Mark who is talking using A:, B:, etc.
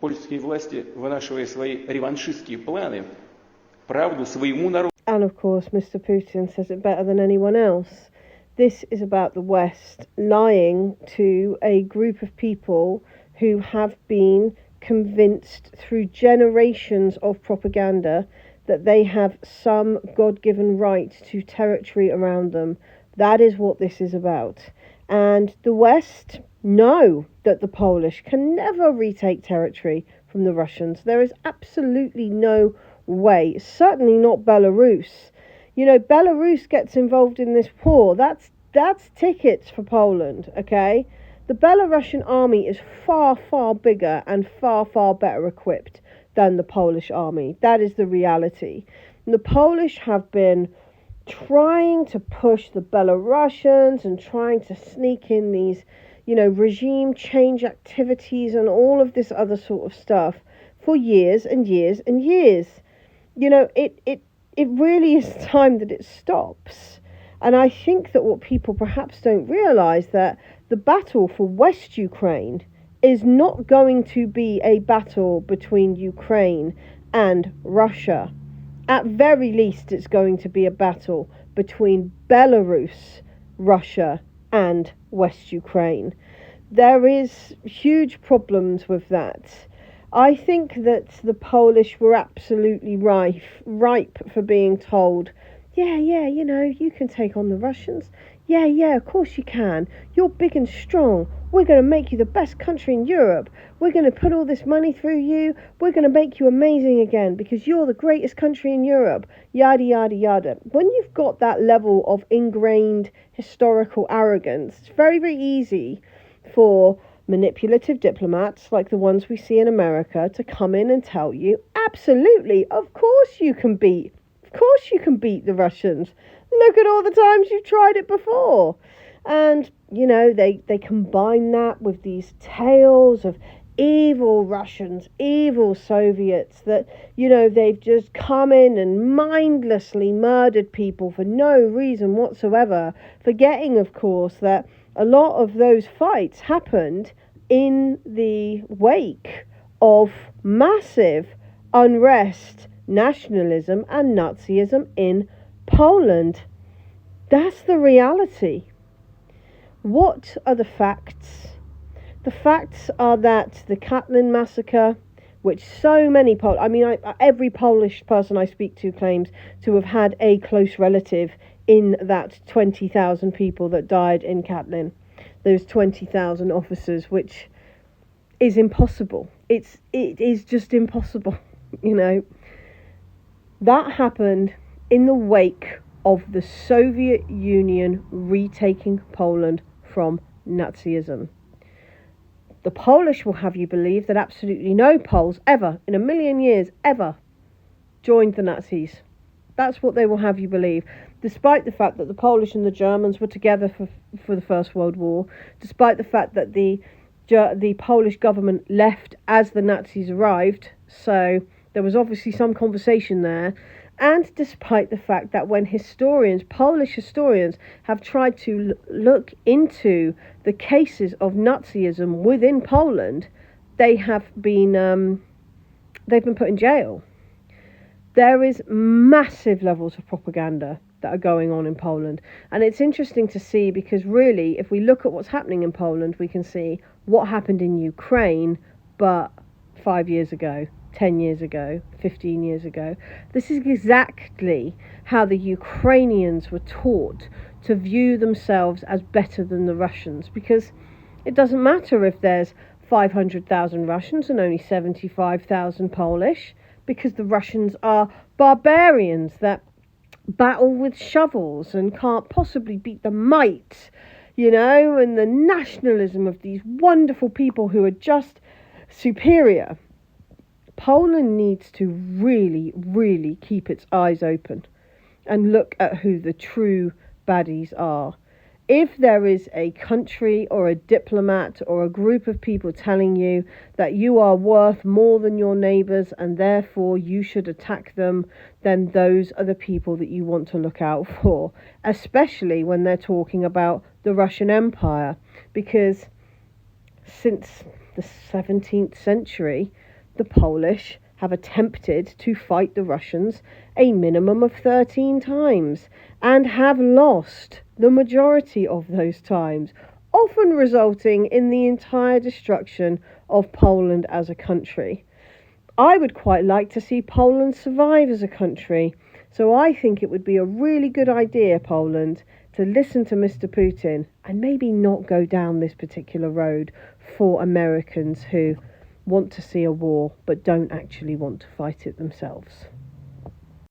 A: Польские власти, вынашивая свои реваншистские планы, правду своему народу.
B: And of course, Mr. Putin says it better than anyone else. This is about the West lying to a group of people who have been convinced through generations of propaganda that they have some God-given right to territory around them. That is what this is about. And the West know that the Polish can never retake territory from the Russians. There is absolutely no way, certainly not Belarus. You know, Belarus gets involved in this war. That's tickets for Poland, okay? The Belarusian army is far, far bigger and far, far better equipped than the Polish army. That is the reality. And the Polish have been trying to push the Belarusians and trying to sneak in these, you know, regime change activities and all of this other sort of stuff for years and years and years. You know, it really is time that it stops. And I think that what people perhaps don't realise, that the battle for West Ukraine is not going to be a battle between Ukraine and Russia. At very least, it's going to be a battle between Belarus, Russia, and West Ukraine. There is huge problems with that. I think that the Polish were absolutely ripe for being told, yeah, you know, you can take on the Russians. Yeah, of course you can. You're big and strong. We're going to make you the best country in Europe. We're going to put all this money through you. We're going to make you amazing again because you're the greatest country in Europe. Yada, yada, yada. When you've got that level of ingrained historical arrogance, it's very, very easy for manipulative diplomats like the ones we see in America to come in and tell you, absolutely, of course you can beat the Russians. Look at all the times you've tried it before. And, you know, they combine that with these tales of evil Russians, evil Soviets, that, you know, they've just come in and mindlessly murdered people for no reason whatsoever, forgetting, of course, that a lot of those fights happened in the wake of massive unrest, nationalism and Nazism in Poland. That's the reality. What are the facts? The facts are that the Katyn massacre, which so many every Polish person I speak to claims to have had a close relative in that 20,000 people that died in Katyn, those 20,000 officers, which is impossible. It is just impossible, you know. That happened in the wake of the Soviet Union retaking Poland from Nazism. The Polish will have you believe that absolutely no Poles ever, in a million years, ever joined the Nazis. That's what they will have you believe, despite the fact that the Polish and the Germans were together for the First World War, despite the fact that the Polish government left as the Nazis arrived, so there was obviously some conversation there, and despite the fact that when Polish historians, have tried to look into the cases of Nazism within Poland, they've been put in jail. There is massive levels of propaganda that are going on in Poland. And it's interesting to see, because really, if we look at what's happening in Poland, we can see what happened in Ukraine, but 5 years ago, 10 years ago, 15 years ago. This is exactly how the Ukrainians were taught to view themselves as better than the Russians, because it doesn't matter if there's 500,000 Russians and only 75,000 Polish, because the Russians are barbarians that battle with shovels and can't possibly beat the might, you know, and the nationalism of these wonderful people who are just superior. Poland needs to really, really keep its eyes open and look at who the true baddies are. If there is a country or a diplomat or a group of people telling you that you are worth more than your neighbours and therefore you should attack them, then those are the people that you want to look out for, especially when they're talking about the Russian Empire. Because since the 17th century, the Polish have attempted to fight the Russians a minimum of 13 times and have lost the majority of those times, often resulting in the entire destruction of Poland as a country. I would quite like to see Poland survive as a country, so I think it would be a really good idea, Poland, to listen to Mr. Putin and maybe not go down this particular road for Americans who want to see a war but don't actually want to fight it themselves.